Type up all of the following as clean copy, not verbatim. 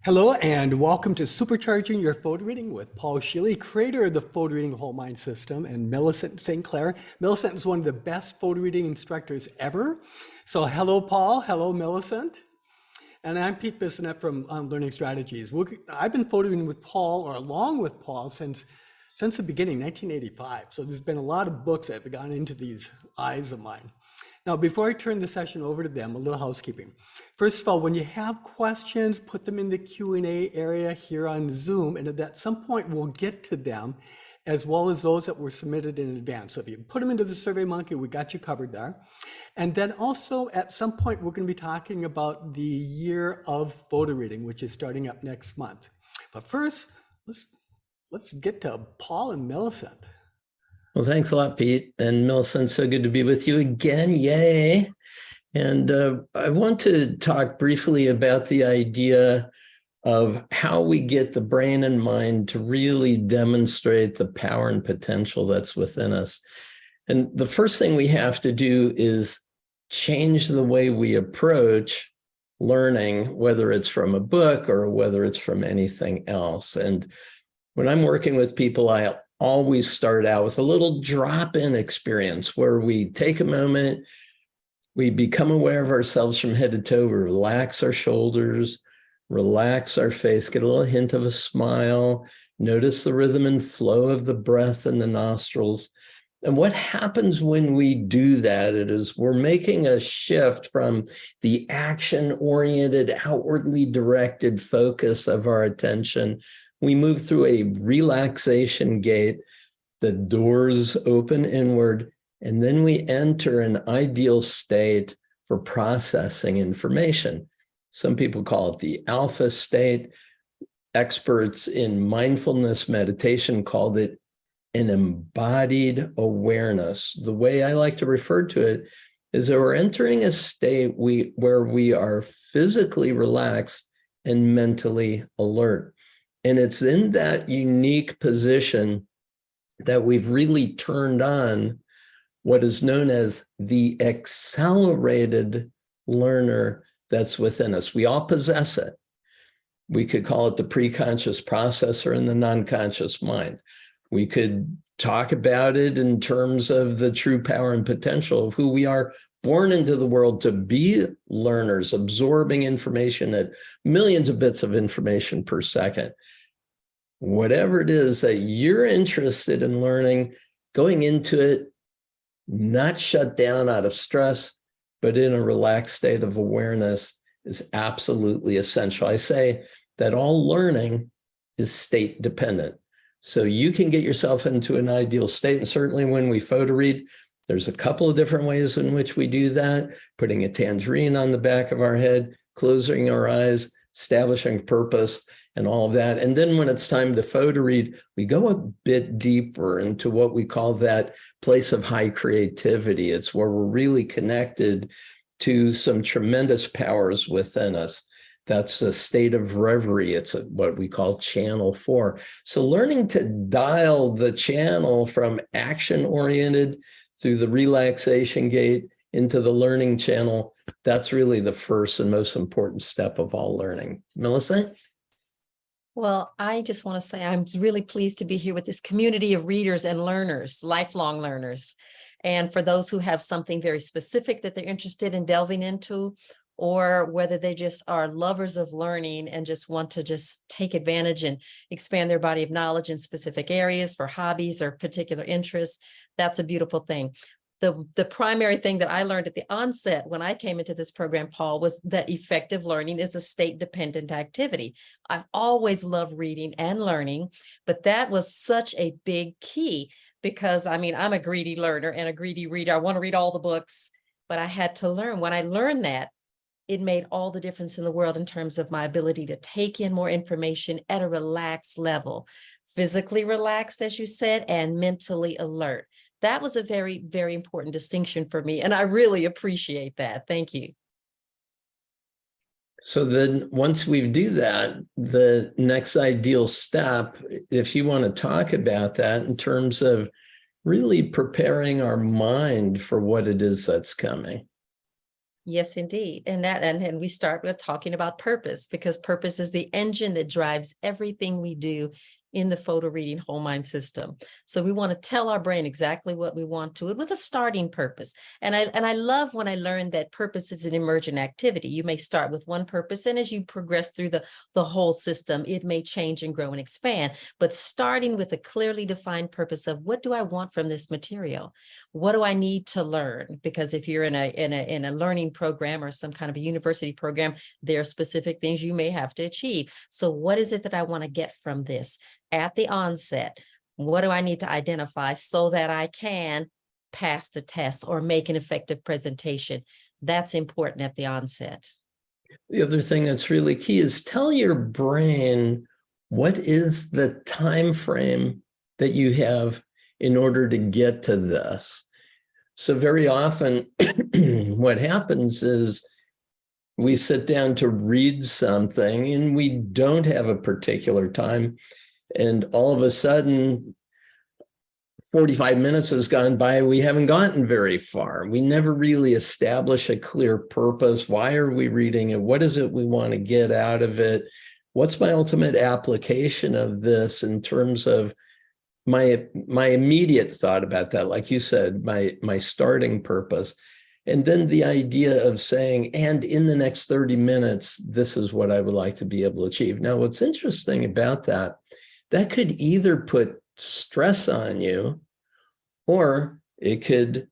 Hello and welcome to Supercharging Your Photo Reading with Paul Scheele, creator of the PhotoReading Whole Mind System, and Millicent St. Millicent is one of the best photo reading instructors ever. So hello, Paul. Hello, Millicent. And I'm Pete Bissonette from Learning Strategies. I've been photo reading with Paul, or along with Paul, since the beginning, 1985. So there's been a lot of books that have gone into these eyes of mine. Now, before I turn the session over to them, a little housekeeping. First of all, when you have questions, put them in the Q&A area here on Zoom, and at some point we'll get to them, as well as those that were submitted in advance. So if you put them into the SurveyMonkey, we got you covered there. And then also at some point, we're going to be talking about the year of photo reading, which is starting up next month. But first, let's get to Paul and Millicent. Well, thanks a lot, Pete. And Millicent, so good to be with you again. Yay. And I want to talk briefly about the idea of how we get the brain and mind to really demonstrate the power and potential that's within us. And the first thing we have to do is change the way we approach learning, whether it's from a book or whether it's from anything else. And when I'm working with people, I always start out with a little drop-in experience where we take a moment, we become aware of ourselves from head to toe, we relax our shoulders, relax our face, get a little hint of a smile, notice the rhythm and flow of the breath in the nostrils. And what happens when we do that is we're making a shift from the action-oriented, outwardly directed focus of our attention. We move through a relaxation gate, the doors open inward, and then we enter an ideal state for processing information. Some people call it the alpha state. Experts in mindfulness meditation called it an embodied awareness. The way I like to refer to it is that we're entering a state where we are physically relaxed and mentally alert. And it's in that unique position that we've really turned on what is known as the accelerated learner that's within us. We all possess it. We could call it the preconscious processor in the non-conscious mind. We could talk about it in terms of the true power and potential of who we are, born into the world to be learners, absorbing information at millions of bits of information per second. Whatever it is that you're interested in learning, going into it, not shut down out of stress, but in a relaxed state of awareness is absolutely essential. I say that all learning is state dependent. So you can get yourself into an ideal state. And certainly when we photo read, there's a couple of different ways in which we do that. Putting a tangerine on the back of our head, closing our eyes, establishing purpose, and all of that. And then when it's time to photo read, we go a bit deeper into what we call that place of high creativity. It's where we're really connected to some tremendous powers within us. That's a state of reverie. It's what we call channel 4. So learning to dial the channel from action-oriented through the relaxation gate into the learning channel, that's really the first and most important step of all learning. Melissa? Well, I just want to say I'm really pleased to be here with this community of readers and learners, lifelong learners. And for those who have something very specific that they're interested in delving into, or whether they just are lovers of learning and just want to just take advantage and expand their body of knowledge in specific areas for hobbies or particular interests, that's a beautiful thing. The primary thing that I learned at the onset when I came into this program, Paul, was that effective learning is a state-dependent activity. I've always loved reading and learning, but that was such a big key because, I mean, I'm a greedy learner and a greedy reader. I want to read all the books, but I had to learn. When I learned that, it made all the difference in the world in terms of my ability to take in more information at a relaxed level, physically relaxed, as you said, and mentally alert. That was a very, very important distinction for me, and I really appreciate that. Thank you. So then once we do that, the next ideal step, if you want to talk about that in terms of really preparing our mind for what it is that's coming. Yes, indeed. And we start with talking about purpose, because purpose is the engine that drives everything we do in the photo reading whole mind system. So we want to tell our brain exactly what we want to it with a starting purpose. And I love when I learned that purpose is an emergent activity. You may start with one purpose, and as you progress through the whole system, it may change and grow and expand. But starting with a clearly defined purpose of, what do I want from this material? What do I need to learn? Because if you're in a learning program or some kind of a university program, there are specific things you may have to achieve. So what is it that I want to get from this at the onset? What do I need to identify so that I can pass the test or make an effective presentation? That's important at the onset. The other thing that's really key is tell your brain what is the time frame that you have in order to get to this. So very often what happens is we sit down to read something and we don't have a particular time, and all of a sudden 45 minutes has gone by. We haven't gotten very far. We never really establish a clear purpose. Why are we reading it? What is it we want to get out of it? What's my ultimate application of this in terms of my immediate thought about that? Like you said, my starting purpose. And then the idea of saying, and in the next 30 minutes, this is what I would like to be able to achieve. Now, what's interesting about that could either put stress on you, or it could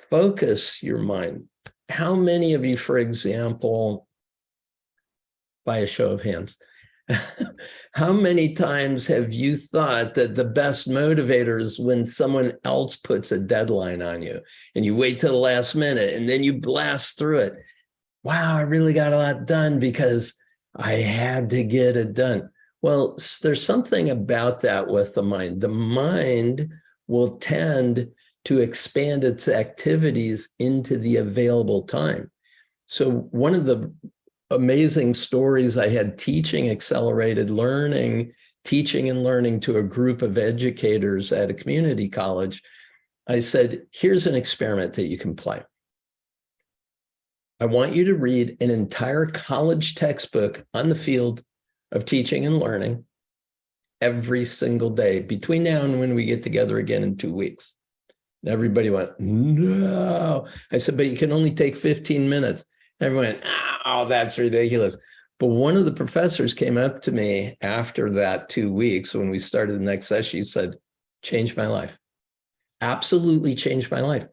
focus your mind. How many of you, for example, by a show of hands, how many times have you thought that the best motivator is when someone else puts a deadline on you and you wait till the last minute and then you blast through it? Wow, I really got a lot done because I had to get it done. Well, there's something about that with the mind. The mind will tend to expand its activities into the available time. So one of the amazing stories I had teaching accelerated learning, teaching and learning to a group of educators at a community college, I said, here's an experiment that you can play. I want you to read an entire college textbook on the field of teaching and learning every single day between now and when we get together again in 2 weeks. And everybody went, no. I said, but you can only take 15 minutes. Everyone went, oh, that's ridiculous. But one of the professors came up to me after that 2 weeks when we started the next session. He said, changed my life. Absolutely changed my life.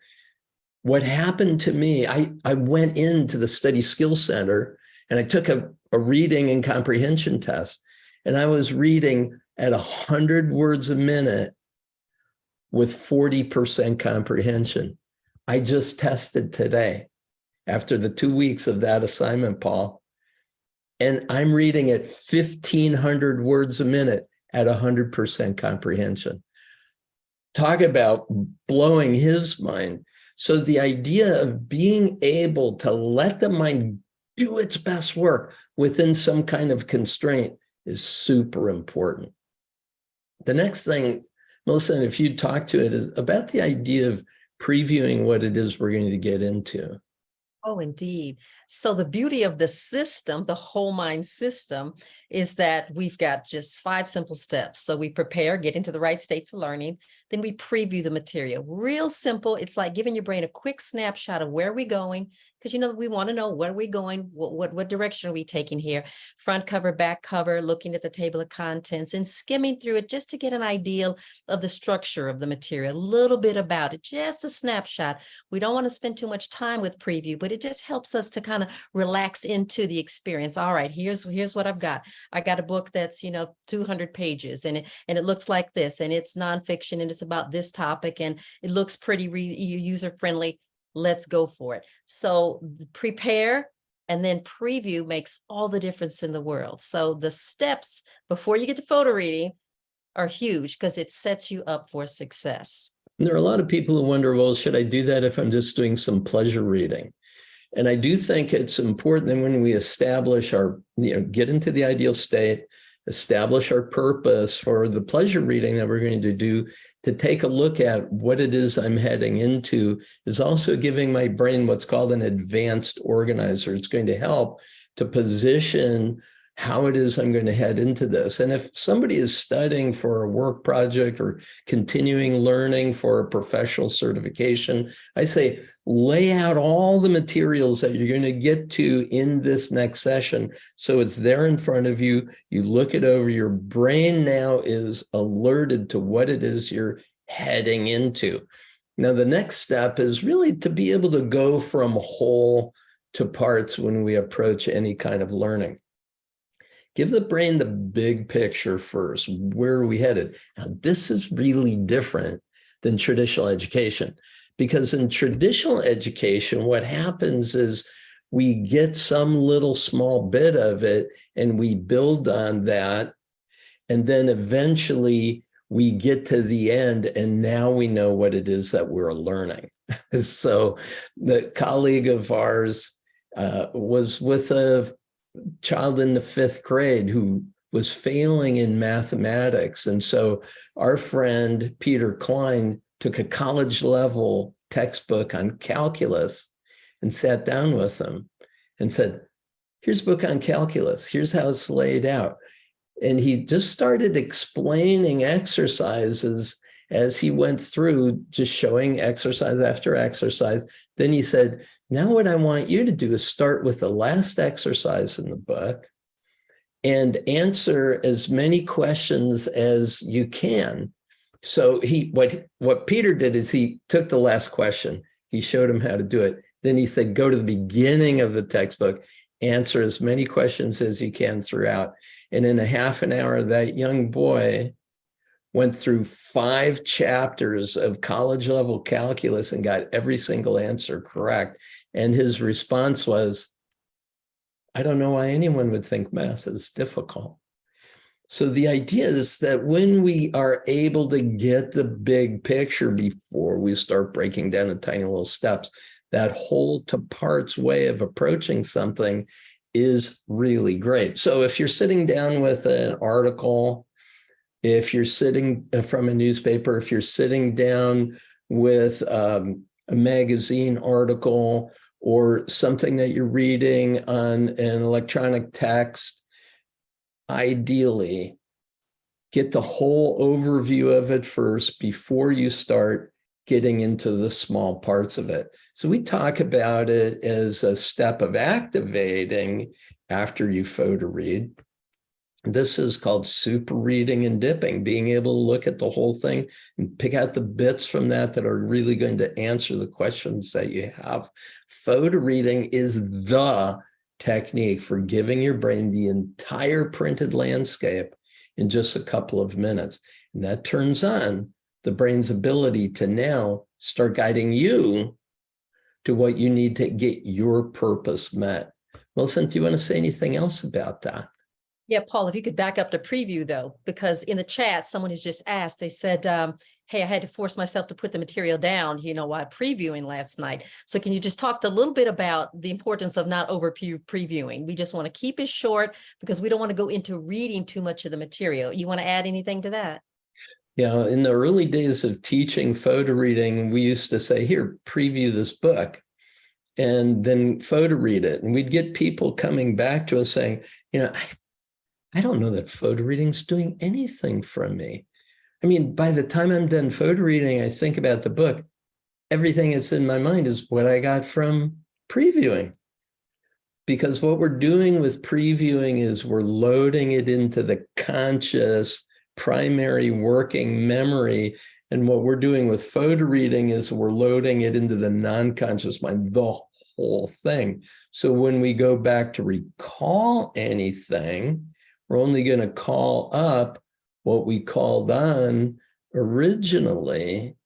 What happened to me, I went into the Study Skills Center and I took a reading and comprehension test. And I was reading at 100 words a minute with 40% comprehension. I just tested today after the 2 weeks of that assignment, Paul, and I'm reading at 1,500 words a minute at 100% comprehension. Talk about blowing his mind. So the idea of being able to let the mind do its best work within some kind of constraint is super important. The next thing, Melissa, if you talk to it, is about the idea of previewing what it is we're going to get into. Oh, indeed. So the beauty of the system, the whole mind system, is that we've got just 5 simple steps. So we prepare, get into the right state for learning. Then we preview the material. Real simple. It's like giving your brain a quick snapshot of where we're going, because we want to know where we're going, what direction are we taking here, front cover, back cover, looking at the table of contents and skimming through it just to get an idea of the structure of the material, a little bit about it, just a snapshot. We don't want to spend too much time with preview, but it just helps us to kind of relax into the experience. All right, here's what I've got. I got a book that's 200 pages and it looks like this, and it's nonfiction and it's about this topic and it looks pretty user friendly. Let's go for it. So prepare and then preview makes all the difference in the world. So the steps before you get to photo reading are huge because it sets you up for success. There are a lot of people who wonder, well, should I do that if I'm just doing some pleasure reading? And I do think it's important that when we establish our, get into the ideal state, establish our purpose for the pleasure reading that we're going to do, to take a look at what it is I'm heading into is also giving my brain what's called an advanced organizer. It's going to help to position how it is I'm going to head into this. And if somebody is studying for a work project or continuing learning for a professional certification, I say, lay out all the materials that you're going to get to in this next session. So it's there in front of you. You look it over. Your brain now is alerted to what it is you're heading into. Now, the next step is really to be able to go from whole to parts when we approach any kind of learning. Give the brain the big picture first. Where are we headed? Now, this is really different than traditional education, because in traditional education, what happens is we get some little small bit of it and we build on that. And then eventually we get to the end and now we know what it is that we're learning. So the colleague of ours was with a child in the 5th grade who was failing in mathematics. And so our friend, Peter Klein, took a college level textbook on calculus and sat down with him and said, here's a book on calculus. Here's how it's laid out. And he just started explaining exercises as he went through, just showing exercise after exercise. Then he said, now what I want you to do is start with the last exercise in the book and answer as many questions as you can. So what Peter did is he took the last question, he showed him how to do it. Then he said, go to the beginning of the textbook, answer as many questions as you can throughout. And in a half an hour, that young boy went through 5 chapters of college level calculus and got every single answer correct. And his response was, I don't know why anyone would think math is difficult. So the idea is that when we are able to get the big picture before we start breaking down the tiny little steps, that whole to parts way of approaching something is really great. So if you're sitting down with an article, if you're sitting from a newspaper, if you're sitting down with a magazine article or something that you're reading on an electronic text, ideally, get the whole overview of it first before you start getting into the small parts of it. So we talk about it as a step of activating after you photo read. This is called super reading and dipping, being able to look at the whole thing and pick out the bits from that that are really going to answer the questions that you have. Photo reading is the technique for giving your brain the entire printed landscape in just a couple of minutes. And that turns on the brain's ability to now start guiding you to what you need to get your purpose met. Millicent, do you want to say anything else about that? Yeah, Paul, if you could back up to preview though, because in the chat, someone has just asked, they said, hey, I had to force myself to put the material down, while previewing last night. So can you just talk a little bit about the importance of not over previewing? We just want to keep it short because we don't want to go into reading too much of the material. You want to add anything to that? Yeah, in the early days of teaching photo reading, we used to say, here, preview this book, and then photo read it. And we'd get people coming back to us saying, I don't know that photo reading's doing anything for me. I mean, by the time I'm done photo reading, I think about the book. Everything that's in my mind is what I got from previewing. Because what we're doing with previewing is we're loading it into the conscious primary working memory. And what we're doing with photo reading is we're loading it into the non-conscious mind, the whole thing. So when we go back to recall anything, we're only going to call up what we called on originally.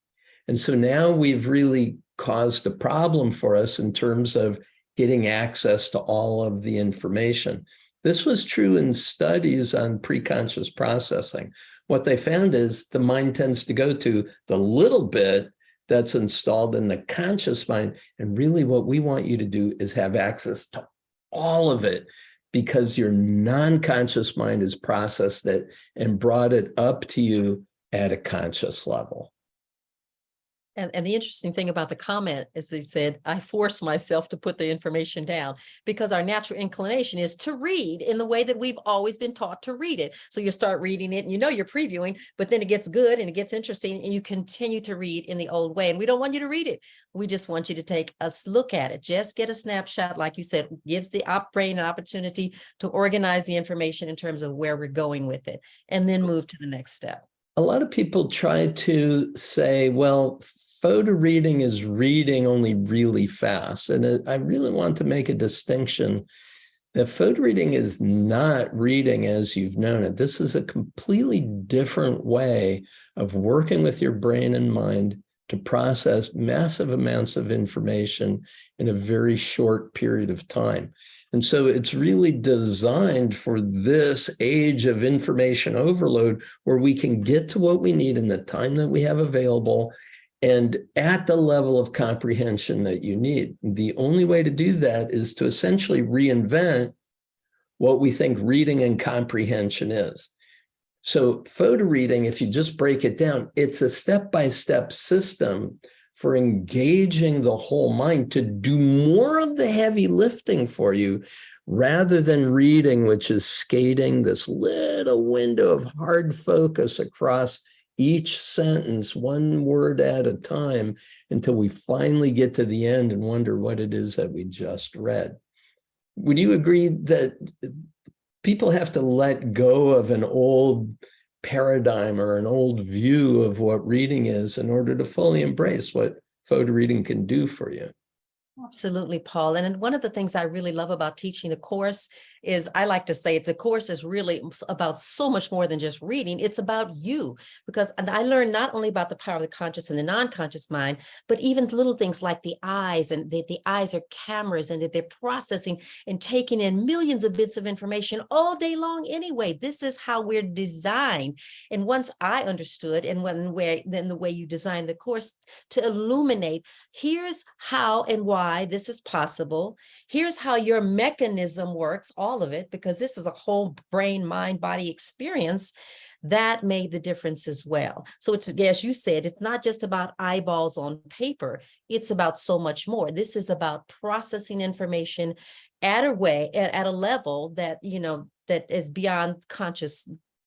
And so now we've really caused a problem for us in terms of getting access to all of the information. This was true in studies on preconscious processing. What they found is the mind tends to go to the little bit that's installed in the conscious mind. And really what we want you to do is have access to all of it, because your non-conscious mind has processed it and brought it up to you at a conscious level. And the interesting thing about the comment is they said, I force myself to put the information down because our natural inclination is to read in the way that we've always been taught to read it. So you start reading it and you know you're previewing, but then it gets good and it gets interesting and you continue to read in the old way. And we don't want you to read it. We just want you to take a look at it. Just get a snapshot, like you said, gives the brain an opportunity to organize the information in terms of where we're going with it, and then move to the next step. A lot of people try to say, well, photo reading is reading only really fast. And I really want to make a distinction that photo reading is not reading as you've known it. This is a completely different way of working with your brain and mind to process massive amounts of information in a very short period of time. And so it's really designed for this age of information overload where we can get to what we need in the time that we have available and at the level of comprehension that you need. The only way to do that is to essentially reinvent what we think reading and comprehension is. So photo reading, if you just break it down, it's a step-by-step system for engaging the whole mind to do more of the heavy lifting for you rather than reading, which is skating this little window of hard focus across each sentence, one word at a time, until we finally get to the end and wonder what it is that we just read. Would you agree that people have to let go of an old paradigm or an old view of what reading is in order to fully embrace what photo reading can do for you? Absolutely, Paul. And one of the things I really love about teaching the course is I like to say the course is really about so much more than just reading. It's about you, because I learned not only about the power of the conscious and the non-conscious mind, but even little things like the eyes, and the eyes are cameras, and that they're processing and taking in millions of bits of information all day long anyway. This is how we're designed. And once I understood, and then the way you design the course to illuminate, here's how and why this is possible. Here's how your mechanism works, all of it, because this is a whole brain, mind, body experience. That made the difference as well. So it's, as you said, it's not just about eyeballs on paper. It's about so much more. This is about processing information at a level that, you know, that is beyond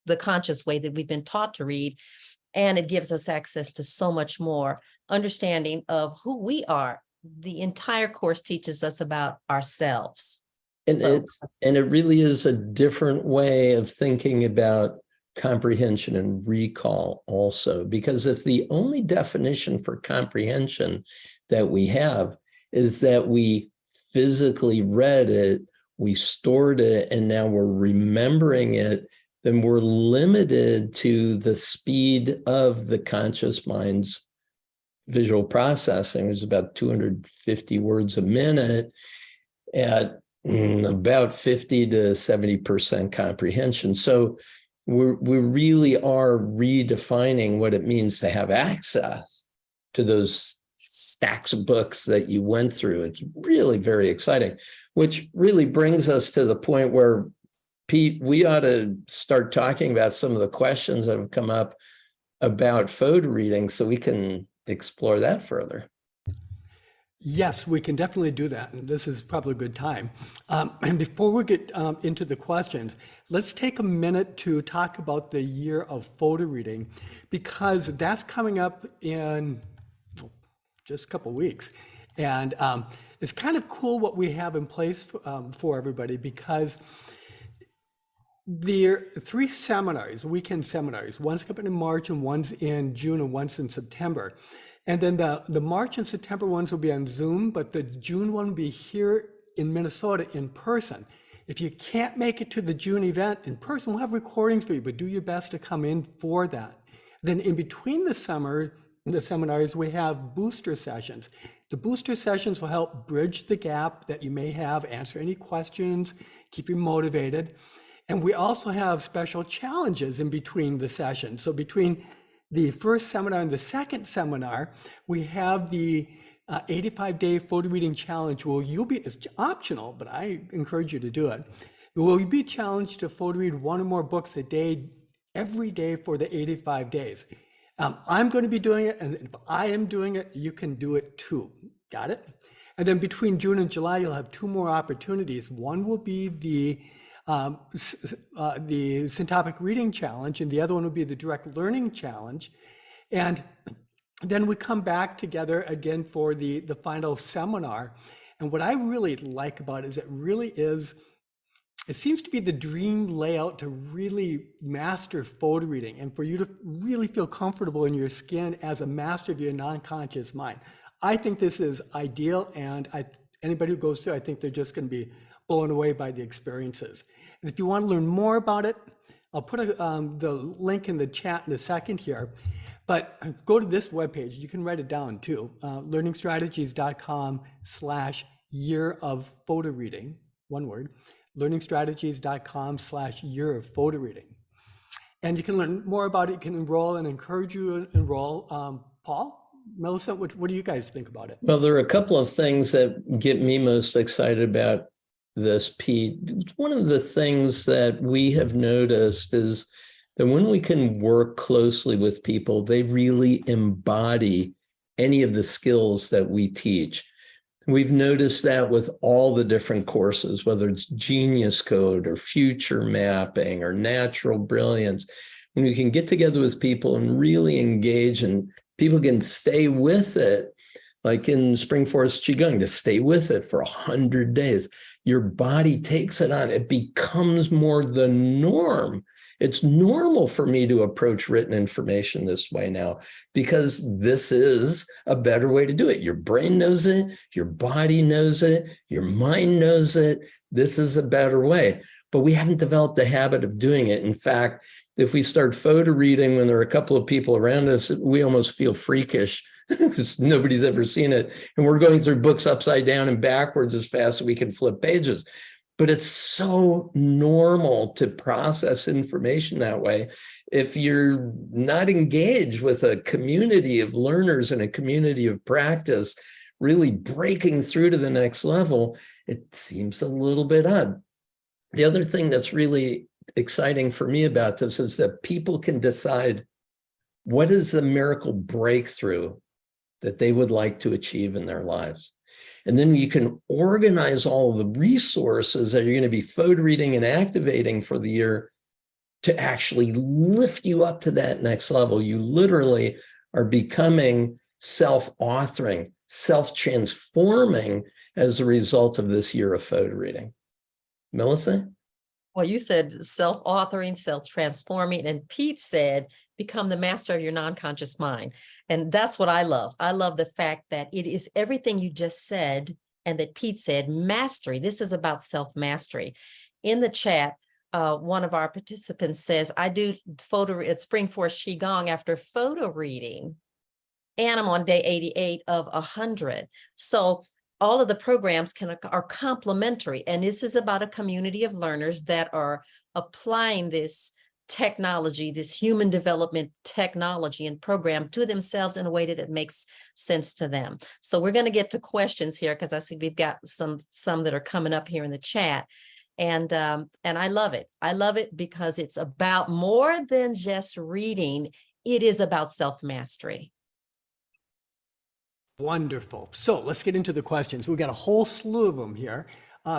the conscious way that we've been taught to read. And it gives us access to so much more understanding of who we are. The entire course teaches us about ourselves. And it really is a different way of thinking about comprehension and recall also, because if the only definition for comprehension that we have is that we physically read it, we stored it, and now we're remembering it, then we're limited to the speed of the conscious mind's visual processing. It's about 250 words a minute at about 50 to 70% comprehension. So we really are redefining what it means to have access to those stacks of books that you went through. It's really very exciting, which really brings us to the point where, Pete, we ought to start talking about some of the questions that have come up about photo reading so we can explore that further. Yes, we can definitely do that. And this is probably a good time. And before we get into the questions, let's take a minute to talk about the year of photo reading, because that's coming up in just a couple of weeks. And it's kind of cool what we have in place for everybody, because there are 3 seminars, weekend seminars. One's coming in March, and one's in June, and one's in September. And then the March and September ones will be on Zoom, but the June one will be here in Minnesota in person. If you can't make it to the June event in person, we'll have recordings for you, but do your best to come in for that. Then in between the seminars, we have booster sessions. The booster sessions will help bridge the gap that you may have, answer any questions, keep you motivated. And we also have special challenges in between the sessions. So between the first seminar and the second seminar, we have the 85-day photo reading challenge. Well, it's optional, but I encourage you to do it. You will be challenged to photo read 1 or more books a day every day for the 85 days. I'm going to be doing it, and if I am doing it, you can do it too. Got it? And then between June and July, you'll have two more opportunities. One will be the Syntopic Reading Challenge, and the other one will be the Direct Learning Challenge. And then we come back together again for the final seminar. And what I really like about it is it seems to be the dream layout to really master photo reading and for you to really feel comfortable in your skin as a master of your non-conscious mind. I think this is ideal, and anybody who goes through, I think they're just going to be blown away by the experiences. And if you want to learn more about it, I'll put the link in the chat in a second here, but go to this webpage. You can write it down too, learningstrategies.com/year of photo reading, one word, learningstrategies.com/year of photo reading. And you can learn more about it. You can enroll and encourage you to enroll. Paul, Millicent, what do you guys think about it? Well, there are a couple of things that get me most excited about this, Pete. One of the things that we have noticed is that when we can work closely with people, they really embody any of the skills that we teach. We've noticed that with all the different courses, whether it's Genius Code or Future Mapping or Natural Brilliance, when we can get together with people and really engage and people can stay with it, like in Spring Forest Qigong, to stay with it for 100 days. Your body takes it on. It becomes more the norm. It's normal for me to approach written information this way now because this is a better way to do it. Your brain knows it, your body knows it, your mind knows it. This is a better way. But we haven't developed a habit of doing it. In fact, if we start photo reading when there are a couple of people around us, we almost feel freakish because nobody's ever seen it. And we're going through books upside down and backwards as fast as we can flip pages. But it's so normal to process information that way. If you're not engaged with a community of learners and a community of practice, really breaking through to the next level, it seems a little bit odd. The other thing that's really exciting for me about this is that people can decide what is the miracle breakthrough that they would like to achieve in their lives. And then you can organize all the resources that you're going to be photo reading and activating for the year to actually lift you up to that next level. You literally are becoming self-authoring, self-transforming as a result of this year of photo reading. Melissa? Well, you said self-authoring, self-transforming, and Pete said, become the master of your non-conscious mind. And that's what I love. I love the fact that it is everything you just said and that Pete said, mastery. This is about self-mastery. In the chat, one of our participants says, I do photo at Spring Forest Qigong after photo reading, and I'm on day 88 of 100. So all of the programs are complementary. And this is about a community of learners that are applying this technology, this human development technology and program to themselves in a way that it makes sense to them. So we're going to get to questions here because I see we've got some that are coming up here in the chat. And I love it. I love it because it's about more than just reading. It is about self-mastery. Wonderful. So let's get into the questions. We've got a whole slew of them here.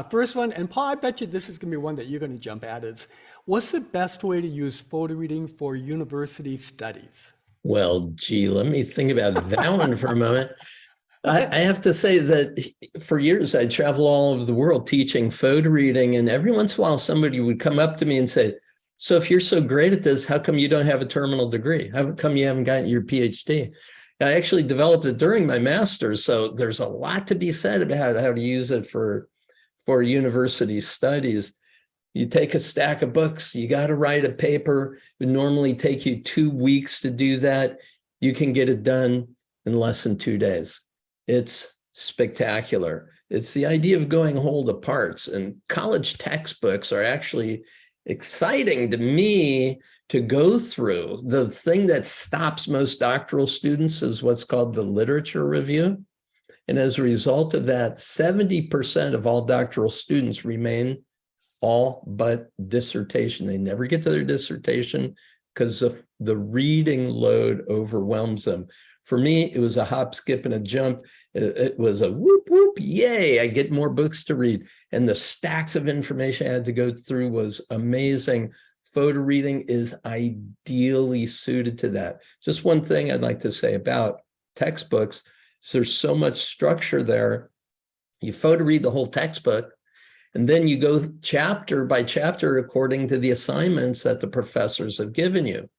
First one, and Paul, I bet you this is going to be one that you're going to jump at, is what's the best way to use photo reading for university studies? Well, gee, let me think about that one for a moment. I have to say that for years, I travel all over the world teaching photo reading, and every once in a while, somebody would come up to me and say, so if you're so great at this, how come you don't have a terminal degree? How come you haven't gotten your PhD? I actually developed it during my master's, so there's a lot to be said about how to use it for university studies. You take a stack of books, you got to write a paper. It would normally take you 2 weeks to do that. You can get it done in less than 2 days. It's spectacular. It's the idea of going whole to parts, and college textbooks are actually exciting to me to go through. The thing that stops most doctoral students is what's called the literature review. And as a result of that, 70% of all doctoral students remain all but dissertation. They never get to their dissertation. because the reading load overwhelms them. For me, it was a hop, skip, and a jump. It was a whoop, whoop, yay, I get more books to read. And the stacks of information I had to go through was amazing. Photo reading is ideally suited to that. Just one thing I'd like to say about textbooks is there's so much structure there. You photo read the whole textbook, and then you go chapter by chapter according to the assignments that the professors have given you.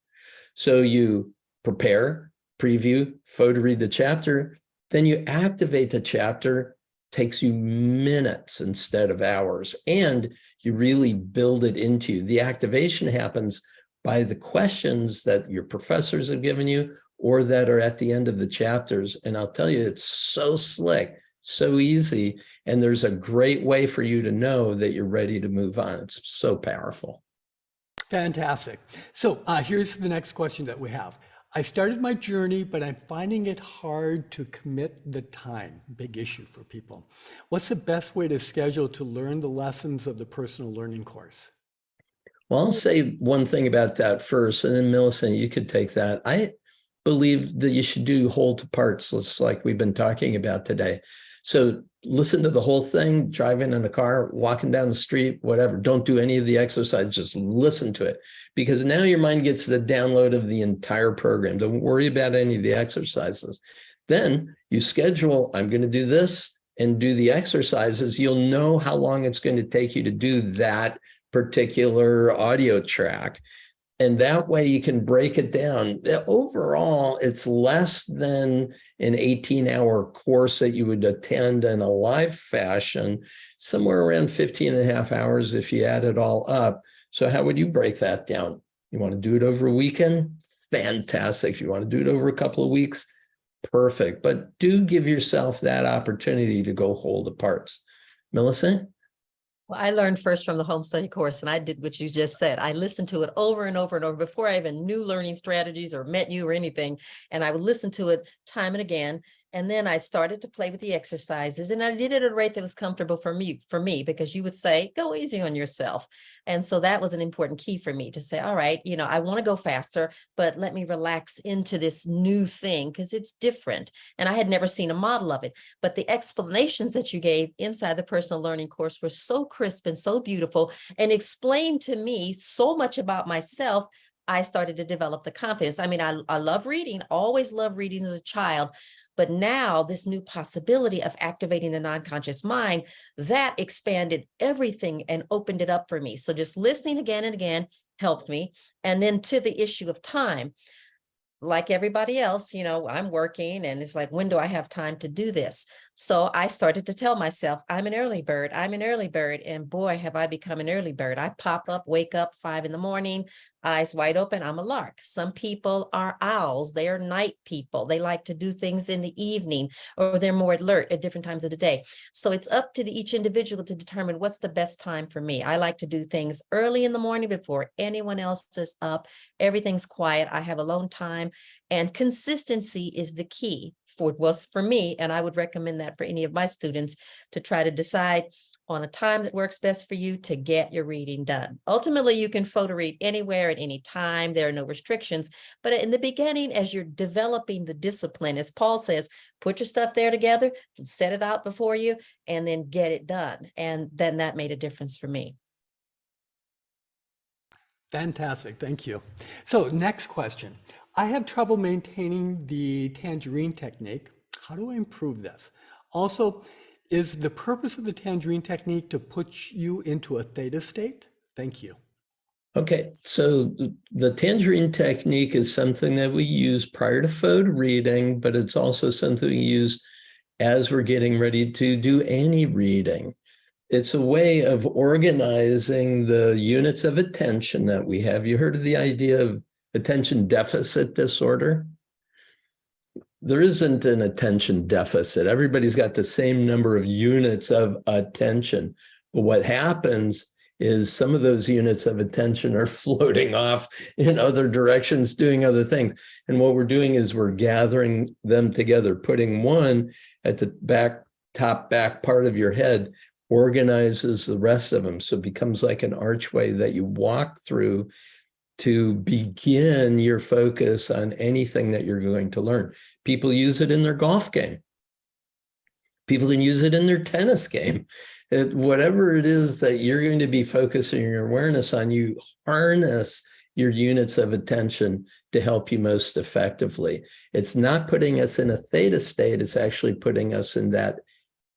So you prepare, preview, photo read the chapter, then you activate the chapter. Takes you minutes instead of hours, and you really build it into you. The activation happens by the questions that your professors have given you or that are at the end of the chapters. And I'll tell you, it's so slick, so easy, and there's a great way for you to know that you're ready to move on. It's so powerful. Fantastic. So here's the next question that we have. I started my journey, but I'm finding it hard to commit the time. Big issue for people. What's the best way to schedule to learn the lessons of the personal learning course? Well, I'll say one thing about that first, and then Millicent, you could take that. I believe that you should do whole to parts, just like we've been talking about today. So listen to the whole thing, driving in a car, walking down the street, whatever. Don't do any of the exercise, just listen to it. Because now your mind gets the download of the entire program. Don't worry about any of the exercises. Then you schedule, I'm going to do this and do the exercises. You'll know how long it's going to take you to do that particular audio track. And that way you can break it down. Overall, it's less than an 18-hour course that you would attend in a live fashion, somewhere around 15 and a half hours if you add it all up. So how would you break that down? You want to do it over a weekend? Fantastic. If you want to do it over a couple of weeks, perfect. But do give yourself that opportunity to go whole to parts. Millicent? Well, I learned first from the home study course, and I did what you just said. I listened to it over and over and over before I even knew learning strategies or met you or anything. And I would listen to it time and again. And then I started to play with the exercises, and I did it at a rate that was comfortable for me, because you would say, go easy on yourself. And so that was an important key for me to say, all right, I want to go faster, but let me relax into this new thing because it's different. And I had never seen a model of it, but the explanations that you gave inside the personal learning course were so crisp and so beautiful and explained to me so much about myself. I started to develop the confidence. I mean, I love reading, always loved reading as a child. But now this new possibility of activating the non-conscious mind, that expanded everything and opened it up for me. So just listening again and again helped me. And then to the issue of time, like everybody else, I'm working and it's like, when do I have time to do this? So I started to tell myself, I'm an early bird. And boy, have I become an early bird. I pop up, wake up 5 a.m, eyes wide open. I'm a lark. Some people are owls. They are night people. They like to do things in the evening, or they're more alert at different times of the day. So it's up to each individual to determine what's the best time for me. I like to do things early in the morning before anyone else is up. Everything's quiet. I have alone time, and consistency is the key. Was for me, and I would recommend that for any of my students, to try to decide on a time that works best for you to get your reading done. Ultimately, you can photo read anywhere at any time. There are no restrictions. But in the beginning, as you're developing the discipline, as Paul says, put your stuff there together, set it out before you, and then get it done. And then that made a difference for me. Fantastic. Thank you. So next question. I have trouble maintaining the tangerine technique. How do I improve this? Also, is the purpose of the tangerine technique to put you into a theta state? Thank you. Okay, so the tangerine technique is something that we use prior to photo reading, but it's also something we use as we're getting ready to do any reading. It's a way of organizing the units of attention that we have. You heard of the idea of attention deficit disorder? There isn't an attention deficit. Everybody's got the same number of units of attention. But what happens is some of those units of attention are floating off in other directions, doing other things. And what we're doing is we're gathering them together, putting one at the top back part of your head, organizes the rest of them. So it becomes like an archway that you walk through. to begin your focus on anything that you're going to learn. People use it in their golf game. People can use it in their tennis game. Whatever it is that you're going to be focusing your awareness on, you harness your units of attention to help you most effectively. It's not putting us in a theta state, it's actually putting us in that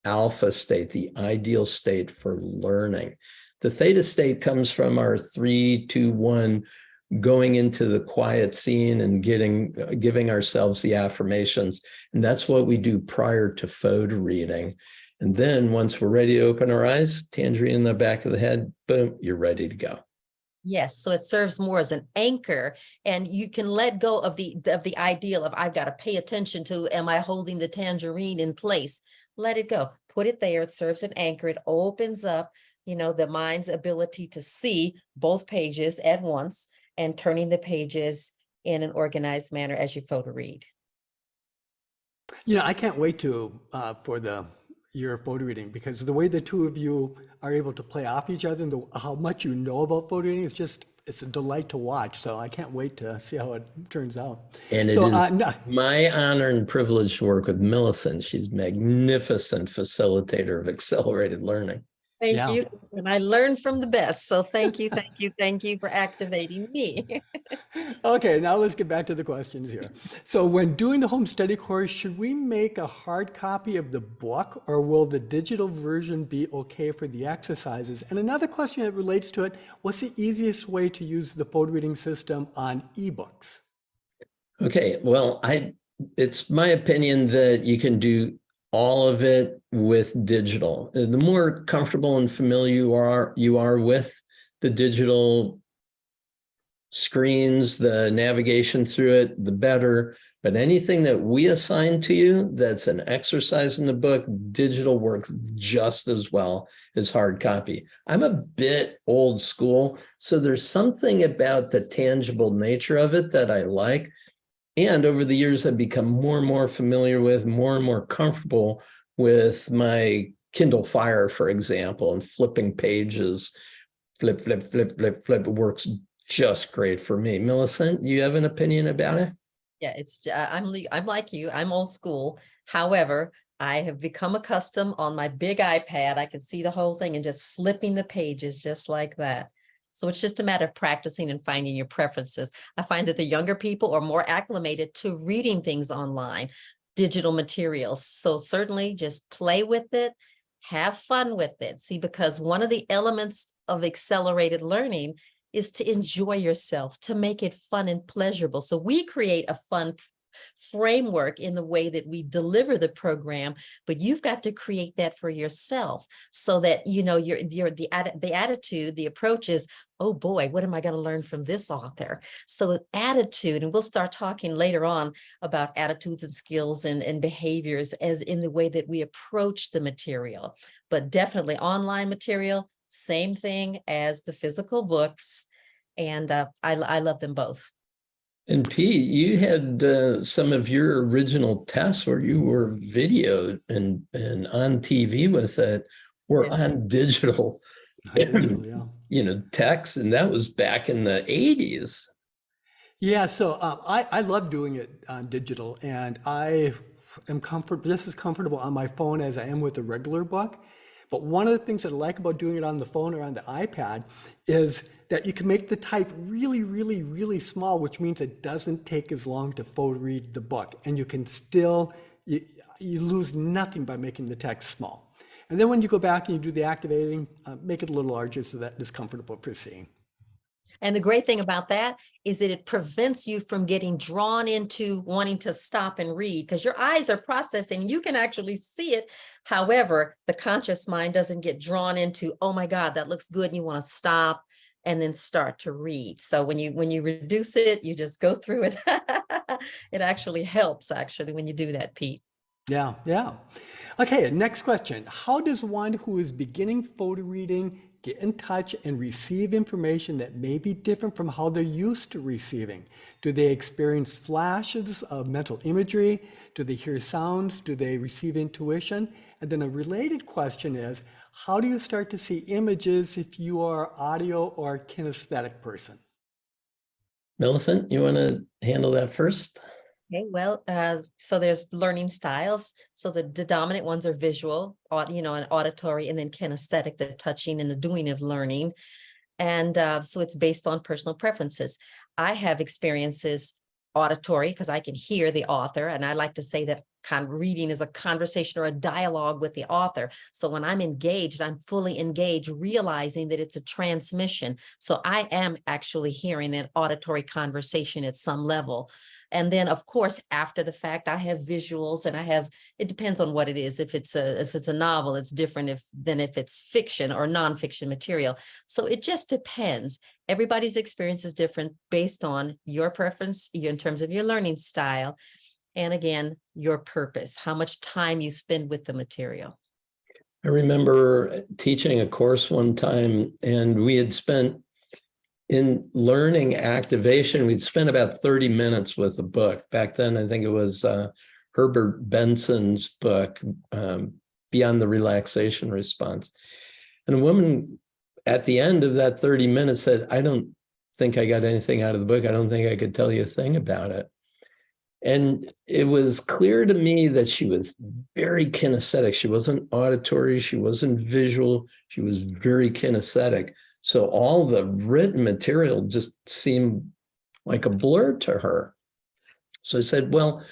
alpha state, the ideal state for learning. The theta state comes from our 3, 2, 1, going into the quiet scene and giving ourselves the affirmations. And that's what we do prior to photo reading. And then once we're ready to open our eyes, tangerine in the back of the head, boom, you're ready to go. Yes, so it serves more as an anchor, and you can let go of the ideal of I've got to pay attention to, am I holding the tangerine in place? Let it go. Put it there. It serves an anchor. It opens up, the mind's ability to see both pages at once and turning the pages in an organized manner as you photo read. I can't wait for your photo reading, because the way the two of you are able to play off each other and how much you know about photo reading it's a delight to watch. So I can't wait to see how it turns out. And it is my honor and privilege to work with Millicent. She's a magnificent facilitator of accelerated learning. Thank you. And I learned from the best. So thank you for activating me. Okay, now let's get back to the questions here. So when doing the home study course, should we make a hard copy of the book, or will the digital version be okay for the exercises? And another question that relates to it, what's the easiest way to use the photo reading system on ebooks? Okay, well, it's my opinion that you can do all of it with digital. The more comfortable and familiar you are with the digital screens, the navigation through it, the better. But anything that we assign to you that's an exercise in the book, digital works just as well as hard copy. I'm a bit old school, so there's something about the tangible nature of it that I like. And over the years, I've become more and more familiar with, more and more comfortable with my Kindle Fire, for example, and flipping pages, flip, flip, flip, flip, flip. It works just great for me. Millicent, you have an opinion about it? Yeah, I'm like you. I'm old school. However, I have become accustomed on my big iPad. I can see the whole thing and just flipping the pages just like that. So it's just a matter of practicing and finding your preferences. I find that the younger people are more acclimated to reading things online, digital materials. So certainly just play with it, have fun with it. See, because one of the elements of accelerated learning is to enjoy yourself, to make it fun and pleasurable. So we create a fun framework in the way that we deliver the program, but you've got to create that for yourself so that the attitude, the approach is, oh boy, what am I going to learn from this author? So attitude, and we'll start talking later on about attitudes and skills and behaviors as in the way that we approach the material. But definitely online material, same thing as the physical books, and I love them both. And Pete, you had some of your original tests where you were videoed and on TV with it, or yes, on digital, text, and that was back in the 80s. Yeah, so I love doing it on digital, and I am just as comfortable on my phone as I am with a regular book. But one of the things that I like about doing it on the phone or on the iPad is that you can make the type really, really, really small, which means it doesn't take as long to photo read the book. And you can still, you lose nothing by making the text small. And then when you go back and you do the activating, make it a little larger so that it's comfortable for seeing. And the great thing about that is that it prevents you from getting drawn into wanting to stop and read, because your eyes are processing. You can actually see it. However, the conscious mind doesn't get drawn into, oh my God, that looks good. And you want to stop and then start to read. So when you reduce it, you just go through it. It actually helps when you do that, Pete. Yeah, yeah. Okay, next question. How does one who is beginning photo reading get in touch and receive information that may be different from how they're used to receiving? Do they experience flashes of mental imagery? Do they hear sounds? Do they receive intuition? And then a related question is, how do you start to see images if you are audio or kinesthetic person? Millicent, you want to handle that first? Okay, well, so there's learning styles. So the dominant ones are visual, and auditory, and then kinesthetic, the touching and the doing of learning. And so it's based on personal preferences. I have experiences auditory because I can hear the author. And I like to say that reading is a conversation or a dialogue with the author. So when I'm engaged, I'm fully engaged, realizing that it's a transmission. So I am actually hearing an auditory conversation at some level. And then, of course, after the fact, I have visuals, and it depends on what it is. If it's a novel, it's different than if it's fiction or nonfiction material. So it just depends. Everybody's experience is different based on your preference, in terms of your learning style, and again, your purpose, how much time you spend with the material. I remember teaching a course one time, and we had spent, in learning activation, we'd spent about 30 minutes with a book. Back then, I think it was Herbert Benson's book, Beyond the Relaxation Response. And a woman at the end of that 30 minutes said, I don't think I got anything out of the book. I don't think I could tell you a thing about it. And it was clear to me that she was very kinesthetic. She wasn't auditory. She wasn't visual. She was very kinesthetic. So all the written material just seemed like a blur to her. So I said, well,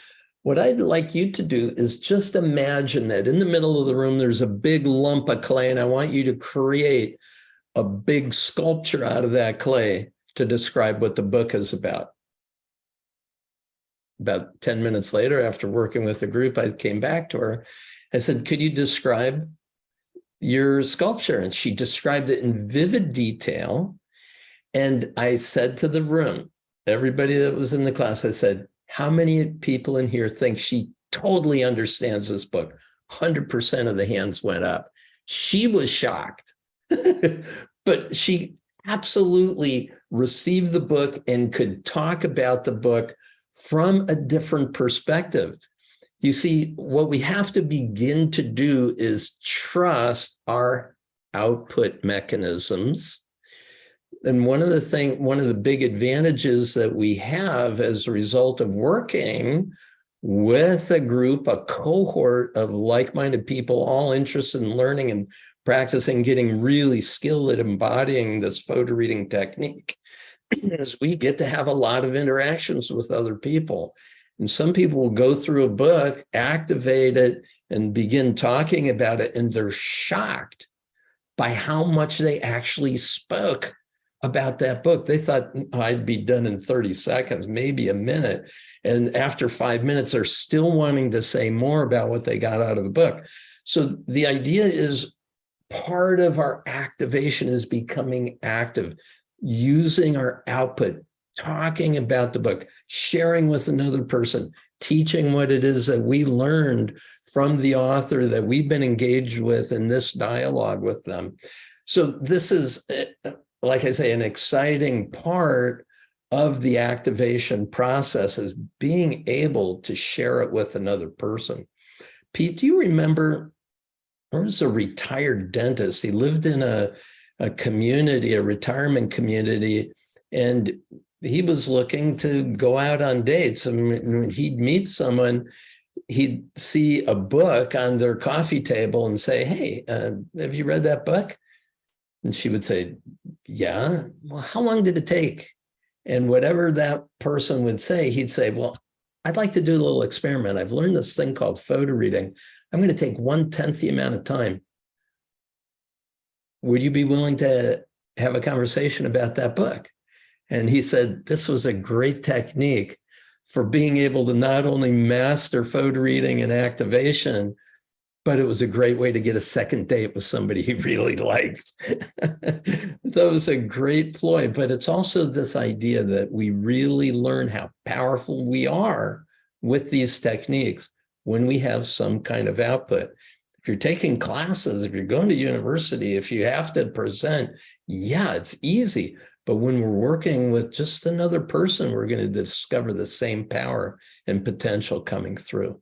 what I'd like you to do is just imagine that in the middle of the room, there's a big lump of clay, and I want you to create a big sculpture out of that clay to describe what the book is about. About 10 minutes later, after working with the group, I came back to her. I said, could you describe your sculpture? And she described it in vivid detail. And I said to the room, everybody that was in the class, I said, how many people in here think she totally understands this book? 100% of the hands went up. She was shocked, but she absolutely received the book and could talk about the book from a different perspective. You see, what we have to begin to do is trust our output mechanisms. And one of the big advantages that we have as a result of working with a group, a cohort of like-minded people, all interested in learning and practicing, getting really skilled at embodying this photo reading technique, is we get to have a lot of interactions with other people. And some people will go through a book, activate it, and begin talking about it, and they're shocked by how much they actually spoke about that book. They thought I'd be done in 30 seconds, maybe a minute. And after 5 minutes, they're still wanting to say more about what they got out of the book. So the idea is part of our activation is becoming active, using our output, talking about the book, sharing with another person, teaching what it is that we learned from the author that we've been engaged with in this dialogue with them. So this is, like I say, an exciting part of the activation process, is being able to share it with another person. Pete, do you remember, there was a retired dentist. He lived in a community, a retirement community, and he was looking to go out on dates. And when he'd meet someone, he'd see a book on their coffee table and say, hey, have you read that book? And she would say, yeah. Well, how long did it take? And whatever that person would say, he'd say, well, I'd like to do a little experiment. I've learned this thing called photo reading. I'm going to take 1/10 the amount of time. Would you be willing to have a conversation about that book? And he said, this was a great technique for being able to not only master photo reading and activation, but it was a great way to get a second date with somebody he really liked. That was a great ploy, but it's also this idea that we really learn how powerful we are with these techniques when we have some kind of output. If you're taking classes, if you're going to university, if you have to present, yeah, it's easy. But when we're working with just another person, we're going to discover the same power and potential coming through.